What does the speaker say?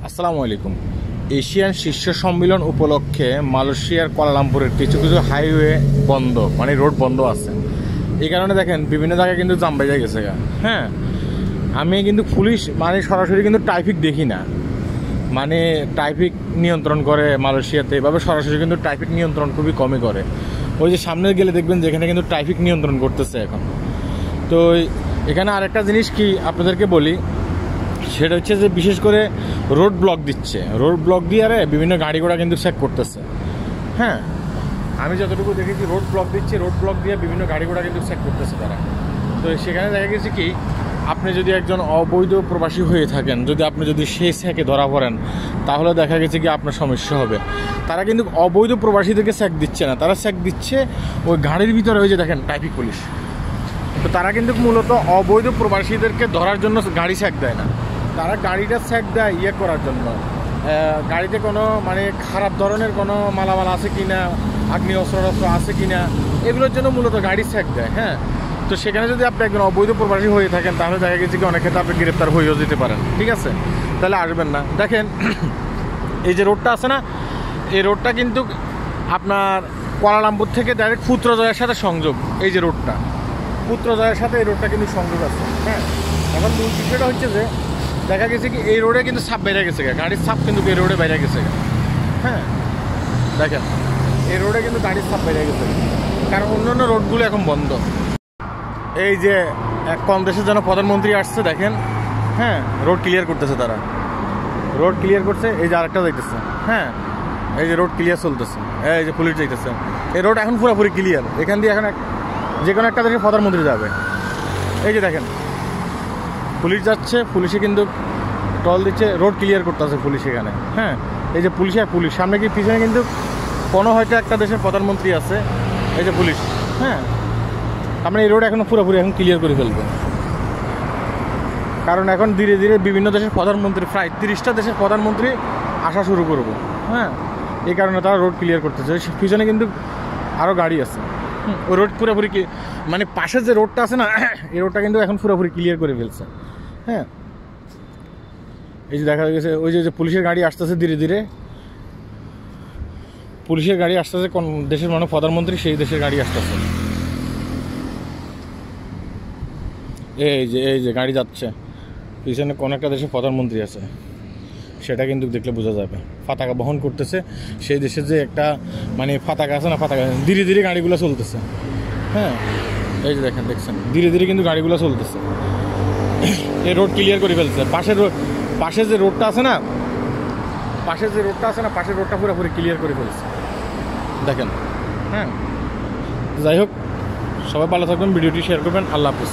আসসালামু আলাইকুম। এশিয়ান শীর্ষ সম্মেলন উপলক্ষে মালয়েশিয়ার কুয়ালালামপুরের কিছু কিছু হাইওয়ে বন্ধ, মানে রোড বন্ধ আছে। এই কারণে দেখেন বিভিন্ন জায়গায় কিন্তু জাম বেজে গেছে। হ্যাঁ, আমি কিন্তু পুলিশ মানে সরাসরি কিন্তু ট্রাফিক দেখি না, মানে ট্রাফিক নিয়ন্ত্রণ করে মালয়েশিয়াতে এভাবে সরাসরি কিন্তু ট্রাফিক নিয়ন্ত্রণ খুবই কমই করে। ওই যে সামনে গেলে দেখবেন যেখানে কিন্তু ট্রাফিক নিয়ন্ত্রণ করতেছে এখন। তো এখানে আরেকটা জিনিস কি আপনাদেরকে বলি, সেটা হচ্ছে যে বিশেষ করে রোড ব্লক দিচ্ছে, রোড ব্লক দিয়ে আরে বিভিন্ন গাড়ি ঘোড়া কিন্তু চেক করতেছে। হ্যাঁ, আমি যতটুকু দেখেছি রোড ব্লক দিচ্ছে, রোড ব্লক দিয়ে বিভিন্ন গাড়ি ঘোড়া কিন্তু চেক করতেছে তারা। তো সেখানে দেখা গেছে কি, আপনি যদি একজন অবৈধ প্রবাসী হয়ে থাকেন, আপনি যদি সেই চেকে ধরা পড়েন, তাহলে দেখা গেছে কি আপনার সমস্যা হবে। তারা কিন্তু অবৈধ প্রবাসীদেরকে চেক দিচ্ছে না, তারা চেক দিচ্ছে ওই গাড়ির ভিতরে ওই যে দেখেন ট্রাফিক পুলিশ। তো তারা কিন্তু মূলত অবৈধ প্রবাসীদেরকে ধরার জন্য গাড়ি চেক দেয় না, তারা গাড়িটা চেক দেয় করার জন্য, গাড়িতে কোনো মানে খারাপ ধরনের কোনো মালামাল আছে কি না, আগ্নি অস্ত্র আছে কি না, এগুলোর জন্য মূলত গাড়ি চেক দেয়। হ্যাঁ, তো সেখানে যদি আপনি একজন অবৈধ প্রবাসী হয়ে থাকেন, তাহলে দেখা গেছে কি অনেক ক্ষেত্রে আপনি গ্রেপ্তার হয়েও যেতে পারেন। ঠিক আছে, তাহলে আসবেন না। দেখেন এই যে রোডটা আছে না, এই রোডটা কিন্তু আপনার কুয়ালালামপুর থেকে ডাইরেক্ট পুত্রজয়ের সাথে সংযোগ। এই যে রোডটা পুত্রজয়ের সাথে এই রোডটা কিন্তু সংযোগ আছে। হ্যাঁ, এখন মূল বিষয়টা হচ্ছে যে দেখা গেছে কি এই রোডে কিন্তু সাপ বেড়ে গেছে, গাড়ির সাপ কিন্তু এই রোডে বেড়ে গেছে। হ্যাঁ, দেখেন এই রোডে কিন্তু গাড়ির সাপ বেড়ে গেছে, কারণ অন্যান্য রোডগুলো এখন বন্ধ। এই যে কোন দেশের জন্য প্রধানমন্ত্রী আসছে দেখেন। হ্যাঁ, রোড ক্লিয়ার করতেছে, তারা রোড ক্লিয়ার করছে। এই যে আরেকটা যাইতেছে। হ্যাঁ, এই যে রোড ক্লিয়ার চলতেছে, এই যে পুলিশ যাইতেছে। এই রোড এখন পুরোপুরি ক্লিয়ার, এখান দিয়ে এখন যে কোনো একটা দেশের প্রধানমন্ত্রী যাবে। এই যে দেখেন পুলিশ যাচ্ছে, পুলিশে কিন্তু টল দিচ্ছে, রোড ক্লিয়ার করতেছে পুলিশ এখানে। হ্যাঁ, এই যে পুলিশ সামনে কি পিছনে কিন্তু কোনো হয়তো একটা দেশের প্রধানমন্ত্রী আছে। এই যে পুলিশ। হ্যাঁ, আমরা এই রোড এখন পুরোপুরি এখন ক্লিয়ার করে ফেলবো, কারণ এখন ধীরে ধীরে বিভিন্ন দেশের প্রধানমন্ত্রী, প্রায় 30টা দেশের প্রধানমন্ত্রী আসা শুরু করবো। হ্যাঁ, এই কারণে তারা রোড ক্লিয়ার করতেছে। পিছনে কিন্তু আরও গাড়ি আছে। ওই রোড পুরোপুরি মানে পাশের যে রোডটা আছে না, এই রোডটা কিন্তু এখন পুরোপুরি ক্লিয়ার করে ফেলছে। হ্যাঁ, এই যে দেখা গেছে ওই যে পুলিশের গাড়ি আসতেছে, ধীরে ধীরে পুলিশের গাড়ি আসতেছে। কোন দেশের মানে প্রধানমন্ত্রী, সেই দেশের গাড়ি আসতেছে। এই যে গাড়ি যাচ্ছে, পিছনে কোন একটা দেশের প্রধানমন্ত্রী আছে, সেটা কিন্তু দেখলে বোঝা যাবে। পতাকা বহন করতেছে সেই দেশের যে একটা মানে পতাকা আছে না, পতাকা ধীরে ধীরে গাড়িগুলো চলতেছে। হ্যাঁ, এই যে দেখছেন ধীরে ধীরে কিন্তু গাড়িগুলো চলতেছে। এই রোড ক্লিয়ার করে ফেলছে। পাশের যে রোডটা আছে না, পাশের রোডটা পুরোপুরি ক্লিয়ার করে ফেলছে দেখেন। হ্যাঁ, যাই হোক, সবাই ভালো থাকবেন, ভিডিওটি শেয়ার করবেন। আল্লাহ হাফিজ।